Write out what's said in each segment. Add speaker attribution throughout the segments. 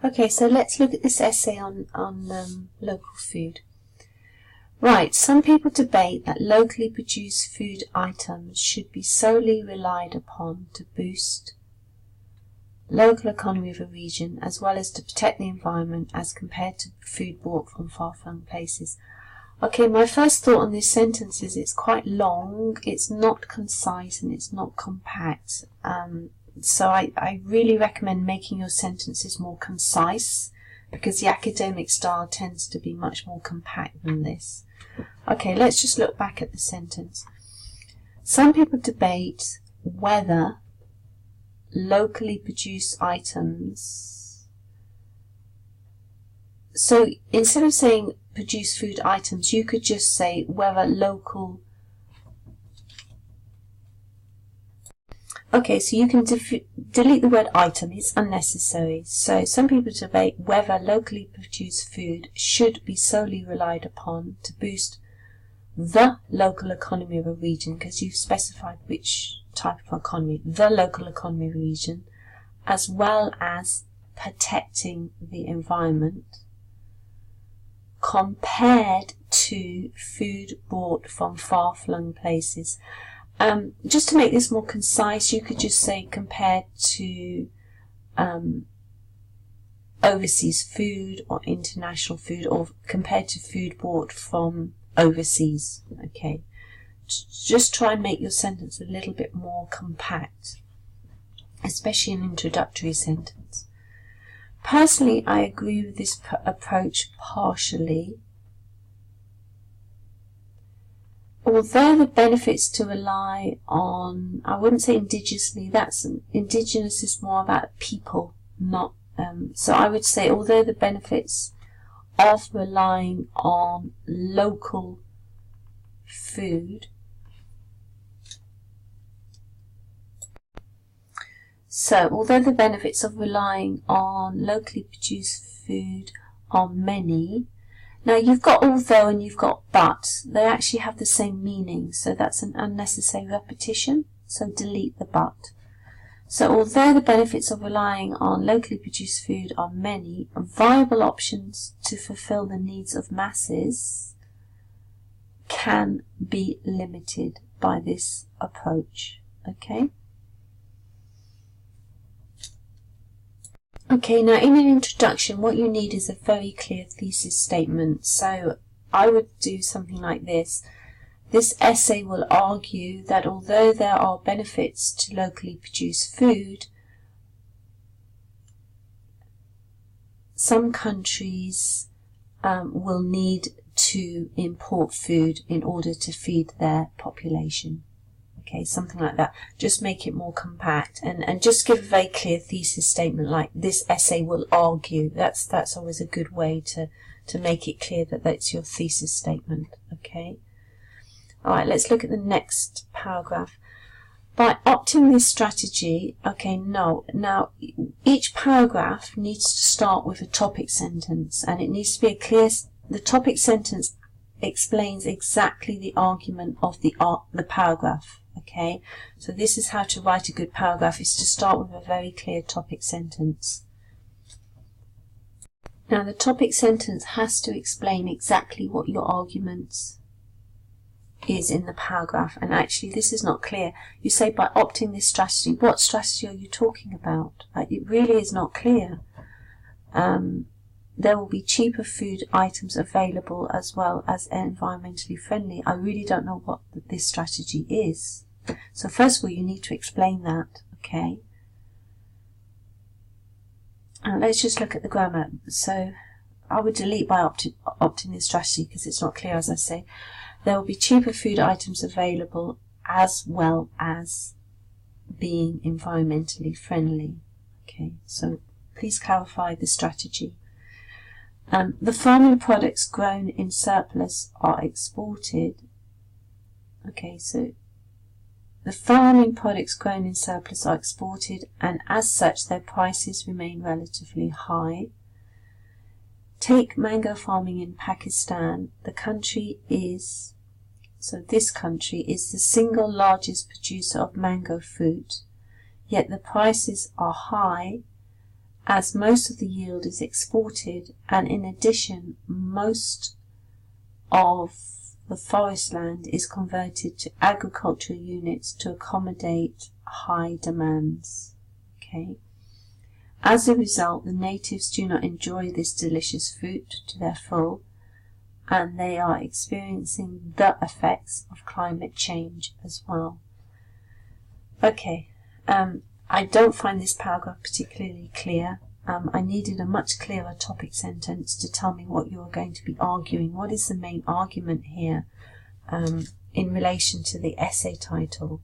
Speaker 1: Okay, so let's look at this essay on local food. Right, some people debate that locally produced food items should be solely relied upon to boost local economy of a region as well as to protect the environment as compared to food bought from far-flung places. Okay, my first thought on this sentence is it's quite long, it's not concise and it's not compact. So I really recommend making your sentences more concise because the academic style tends to be much more compact than this. Okay, let's just look back at the sentence. Some people debate whether locally produced items... So instead of saying produced food items, you could just say whether local... Okay, so you can delete the word item, it's unnecessary. So some people debate whether locally produced food should be solely relied upon to boost the local economy of a region, because you've specified which type of economy, the local economy of a region, as well as protecting the environment, compared to food bought from far-flung places. Just to make this more concise, you could just say compared to overseas food or international food, or compared to food bought from overseas. Okay, just try and make your sentence a little bit more compact, especially an introductory sentence. Personally, I agree with this approach partially. Although the benefits to rely on, I wouldn't say indigenously, indigenous is more about people, not, so I would say although the benefits of relying on local food, so although the benefits of relying on locally produced food are many. Now you've got although and you've got but. They actually have the same meaning, so that's an unnecessary repetition, so delete the but. So although the benefits of relying on locally produced food are many, viable options to fulfill the needs of masses can be limited by this approach. Okay? Okay, now in an introduction, what you need is a very clear thesis statement. So I would do something like this. This essay will argue that although there are benefits to locally produced food, some countries will need to import food in order to feed their population. Okay, something like that. Just make it more compact and just give a very clear thesis statement like this essay will argue. That's always a good way to make it clear that that's your thesis statement. Okay. Alright, let's look at the next paragraph. By opting this strategy, okay, now each paragraph needs to start with a topic sentence, and it needs to be a clear, the topic sentence explains exactly the argument of the paragraph. Okay, so this is how to write a good paragraph, is to start with a very clear topic sentence. Now the topic sentence has to explain exactly what your argument is in the paragraph, and actually this is not clear. You say by opting this strategy, what strategy are you talking about? It really is not clear. There will be cheaper food items available as well as environmentally friendly. I really don't know what this strategy is. So first of all, you need to explain that, okay? Let's just look at the grammar. So I would delete by opting this strategy because it's not clear, as I say. There will be cheaper food items available as well as being environmentally friendly. Okay, so please clarify the strategy. The farming products grown in surplus are exported. Okay, so the farming products grown in surplus are exported, and as such their prices remain relatively high. Take mango farming in Pakistan. The country is, so this country is the single largest producer of mango fruit, yet the prices are high as most of the yield is exported, and in addition most of the forest land is converted to agricultural units to accommodate high demands. Okay. As a result, the natives do not enjoy this delicious fruit to their full, and they are experiencing the effects of climate change as well. Okay, I don't find this paragraph particularly clear. I needed a much clearer topic sentence to tell me what you're going to be arguing. What is the main argument here in relation to the essay title?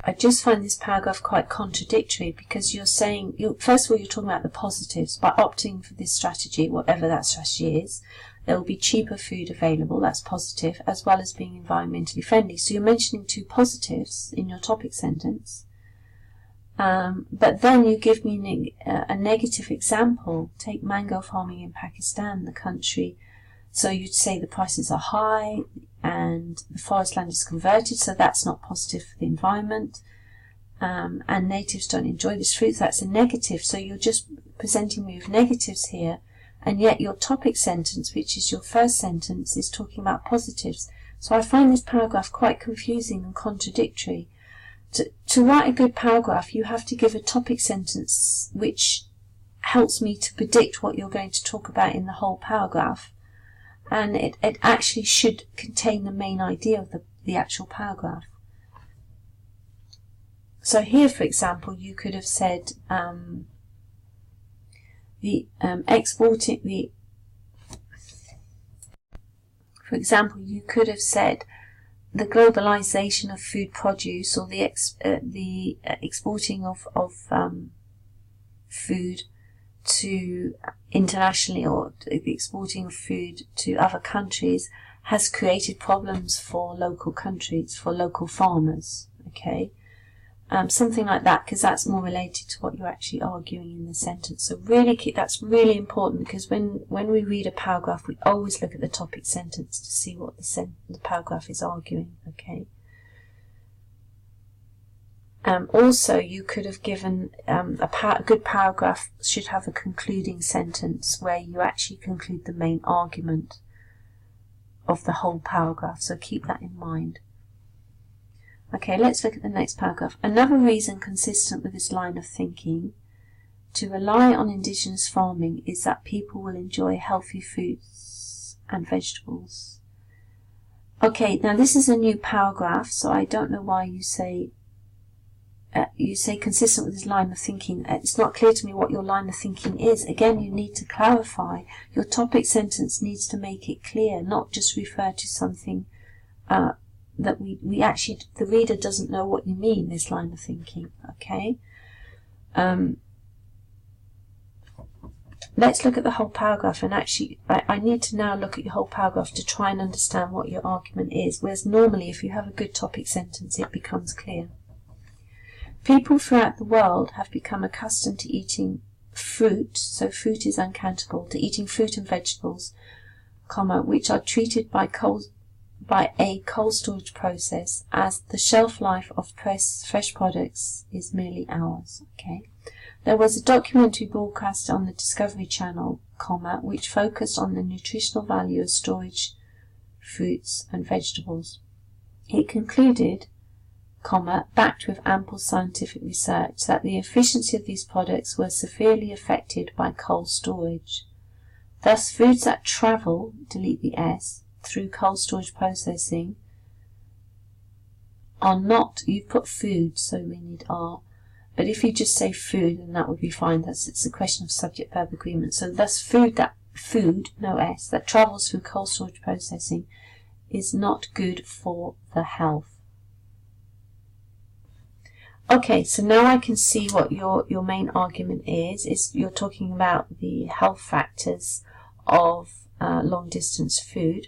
Speaker 1: I just find this paragraph quite contradictory, because you're saying, first of all, you're talking about the positives. By opting for this strategy, whatever that strategy is, there will be cheaper food available, that's positive, as well as being environmentally friendly. So you're mentioning two positives in your topic sentence. But then you give me a negative example. Take mango farming in Pakistan, the country. So you'd say the prices are high and the forest land is converted, so that's not positive for the environment. And natives don't enjoy this fruit, so that's a negative. So you're just presenting me with negatives here, and yet your topic sentence, which is your first sentence, is talking about positives. So I find this paragraph quite confusing and contradictory. To write a good paragraph, you have to give a topic sentence which helps me to predict what you're going to talk about in the whole paragraph. And it actually should contain the main idea of the actual paragraph. So here, for example, you could have said for example, you could have said the globalization of food produce, or the exporting of food to internationally, or the exporting of food to other countries, has created problems for local countries, for local farmers. Okay, something like that, because that's more related to what you're actually arguing in the sentence. So really, that's really important, because when we read a paragraph, we always look at the topic sentence to see what the paragraph is arguing. Okay. Also, you could have given a good paragraph should have a concluding sentence where you actually conclude the main argument of the whole paragraph. So keep that in mind. Okay, let's look at the next paragraph. Another reason consistent with this line of thinking to rely on indigenous farming is that people will enjoy healthy fruits and vegetables. Okay, now this is a new paragraph, so I don't know why you say consistent with this line of thinking. It's not clear to me what your line of thinking is. Again, you need to clarify. Your topic sentence needs to make it clear, not just refer to something that we actually, the reader doesn't know what you mean, this line of thinking. Okay. Let's look at the whole paragraph, and actually I need to now look at your whole paragraph to try and understand what your argument is, whereas normally if you have a good topic sentence it becomes clear. People throughout the world have become accustomed to eating fruit, so fruit is uncountable, to eating fruit and vegetables, which are treated by a cold storage process, as the shelf life of fresh products is merely hours. Okay. There was a documentary broadcast on the Discovery Channel, which focused on the nutritional value of storage fruits and vegetables. It concluded, backed with ample scientific research, that the efficiency of these products was severely affected by cold storage. Thus, foods that travel, delete the S, through cold storage processing are not, you put food, so we need R, but if you just say food, then that would be fine. It's a question of subject-verb agreement. So thus food, no S, that travels through cold storage processing is not good for the health. Okay, so now I can see what your main argument is you're talking about the health factors of long-distance food.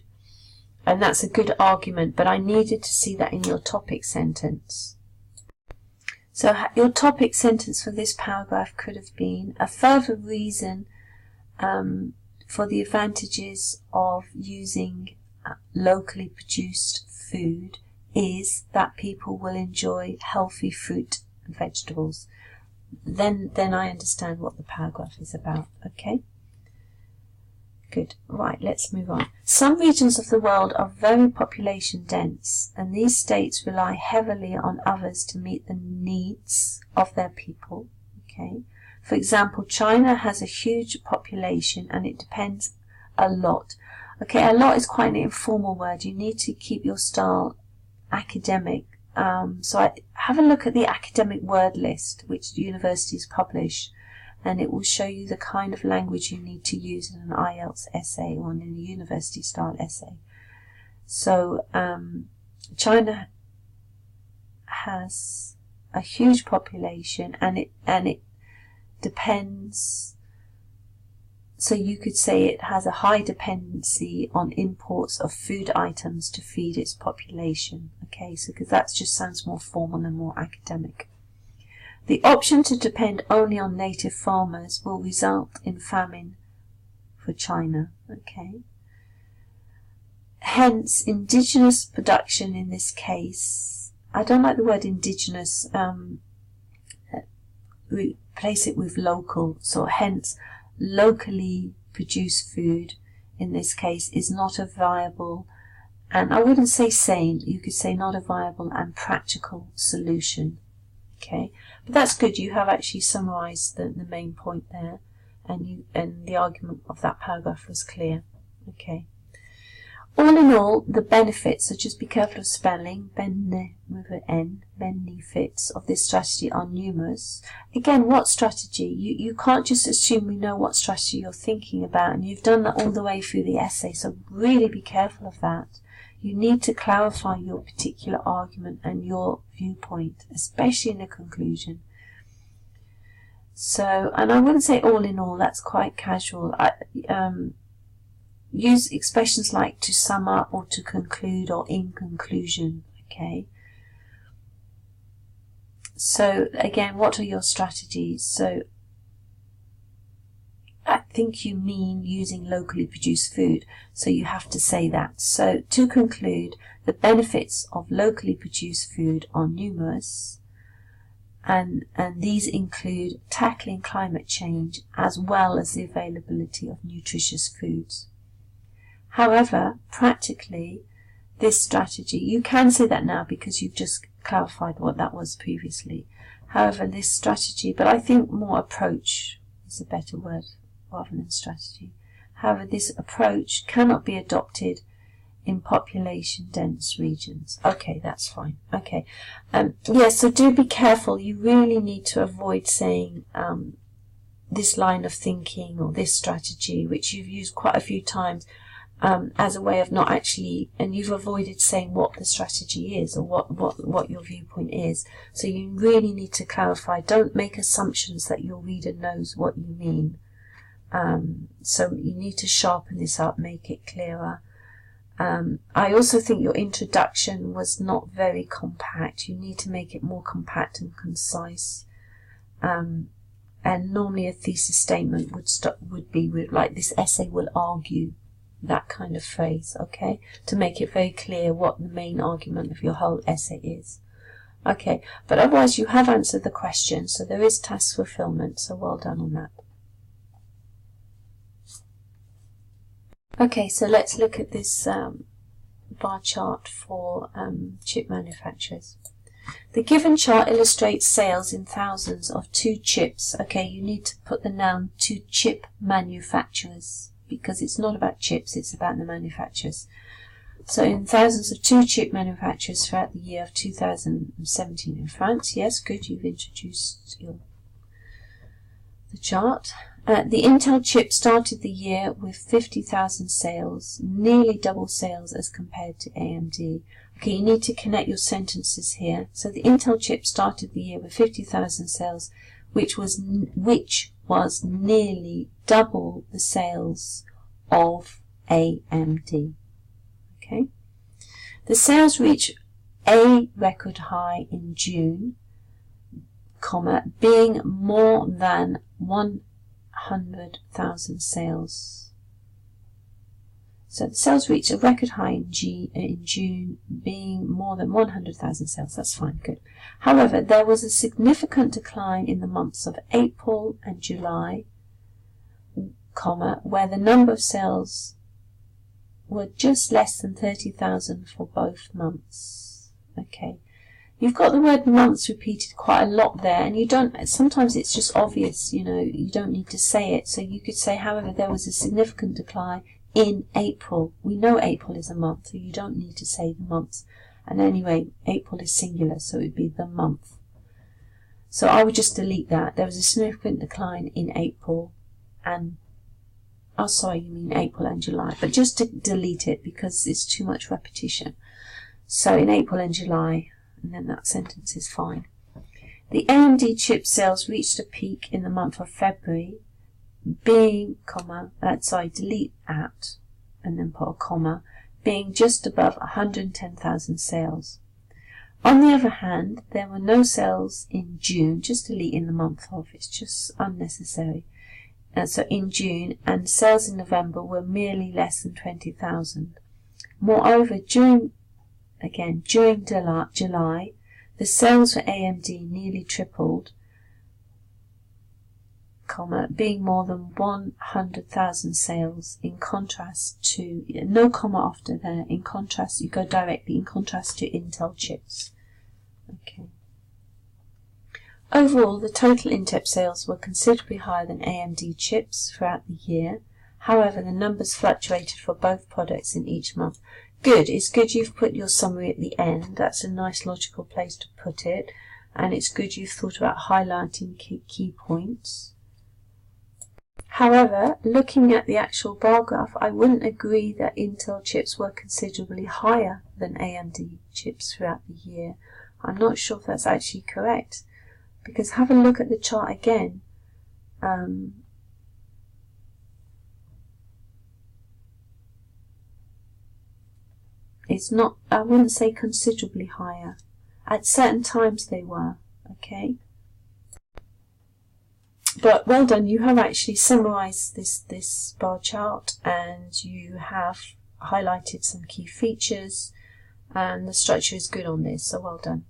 Speaker 1: And that's a good argument, but I needed to see that in your topic sentence. So your topic sentence for this paragraph could have been, a further reason for the advantages of using locally produced food is that people will enjoy healthy fruit and vegetables. then I understand what the paragraph is about. Okay. Good. Right, let's move on. Some regions of the world are very population dense, and these states rely heavily on others to meet the needs of their people. Okay. For example, China has a huge population and it depends a lot. Okay, a lot is quite an informal word. You need to keep your style academic. So have a look at the academic word list which universities publish, and it will show you the kind of language you need to use in an IELTS essay or in a university style essay. So China has a huge population, and it depends. So you could say it has a high dependency on imports of food items to feed its population. Okay, so because that just sounds more formal and more academic. The option to depend only on native farmers will result in famine for China. Okay. Hence, indigenous production in this case, I don't like the word indigenous, replace it with local, so hence locally produced food in this case is not a viable, and I wouldn't say sane, you could say not a viable and practical solution. Okay, but that's good, you have actually summarized the main point there, and the argument of that paragraph was clear. Okay. All in all, the benefits, so just be careful of spelling, benefits of this strategy are numerous. Again, what strategy? You can't just assume we know what strategy you're thinking about, and you've done that all the way through the essay, so really be careful of that. You need to clarify your particular argument and your viewpoint, especially in the conclusion. So, and I wouldn't say all in all, that's quite casual. Use expressions like to sum up or to conclude or in conclusion. Okay. So again, what are your strategies? So I think you mean using locally produced food, so you have to say that. So to conclude, the benefits of locally produced food are numerous, and these include tackling climate change as well as the availability of nutritious foods. However, practically, this strategy, you can say that now because you've just clarified what that was previously. However, this strategy, but I think more approach is a better word rather than strategy. However, this approach cannot be adopted in population-dense regions. Okay, that's fine. Okay. Yeah, so do be careful. You really need to avoid saying this line of thinking or this strategy, which you've used quite a few times, as a way of not actually, and you've avoided saying what the strategy is or what your viewpoint is. So you really need to clarify. Don't make assumptions that your reader knows what you mean. So you need to sharpen this up, make it clearer. I also think your introduction was not very compact. You need to make it more compact and concise. And normally a thesis statement would be with, like, this essay will argue, that kind of phrase, okay, to make it very clear what the main argument of your whole essay is. Okay, but otherwise you have answered the question, so there is task fulfillment, so well done on that. Okay, so let's look at this bar chart for chip manufacturers. The given chart illustrates sales in thousands of 2 chips. Okay, you need to put the noun to chip manufacturers, because it's not about chips, it's about the manufacturers. So in thousands of 2 chip manufacturers throughout the year of 2017 in France. Yes, good, you've introduced the chart. The Intel chip started the year with 50,000 sales, nearly double sales as compared to AMD. Okay, you need to connect your sentences here. So the Intel chip started the year with 50,000 sales, which was nearly double the sales of AMD. Okay, the sales reached a record high in June, being more than 100,000 sales. So the sales reached a record high in June, being more than 100,000 sales. That's fine, good. However, there was a significant decline in the months of April and July, where the number of sales were just less than 30,000 for both months. Okay. You've got the word months repeated quite a lot there, and you don't, sometimes it's just obvious, you know, you don't need to say it. So you could say, however, there was a significant decline in April. We know April is a month, so you don't need to say the months. And anyway, April is singular, so it would be the month. So I would just delete that. There was a significant decline in April and, oh sorry, you mean April and July. But just to delete it because it's too much repetition. So in April and July, and then that sentence is fine. The AMD chip sales reached a peak in the month of February, being, delete at, and then put a comma, being just above 110,000 sales. On the other hand, there were no sales in June, just delete in the month of, it's just unnecessary. So in June, and sales in November were merely less than 20,000. Moreover, during July, the sales for AMD nearly tripled, being more than 100,000 sales, in contrast to, no comma after there, in contrast, you go directly, in contrast to Intel chips. Okay. Overall, the total Intel sales were considerably higher than AMD chips throughout the year. However, the numbers fluctuated for both products in each month. Good. It's good you've put your summary at the end. That's a nice logical place to put it. And it's good you've thought about highlighting key points. However, looking at the actual bar graph, I wouldn't agree that Intel chips were considerably higher than AMD chips throughout the year. I'm not sure if that's actually correct. Because have a look at the chart again. It's not, I wouldn't say considerably higher. At certain times they were, okay? But well done, you have actually summarized this bar chart and you have highlighted some key features and the structure is good on this, so well done.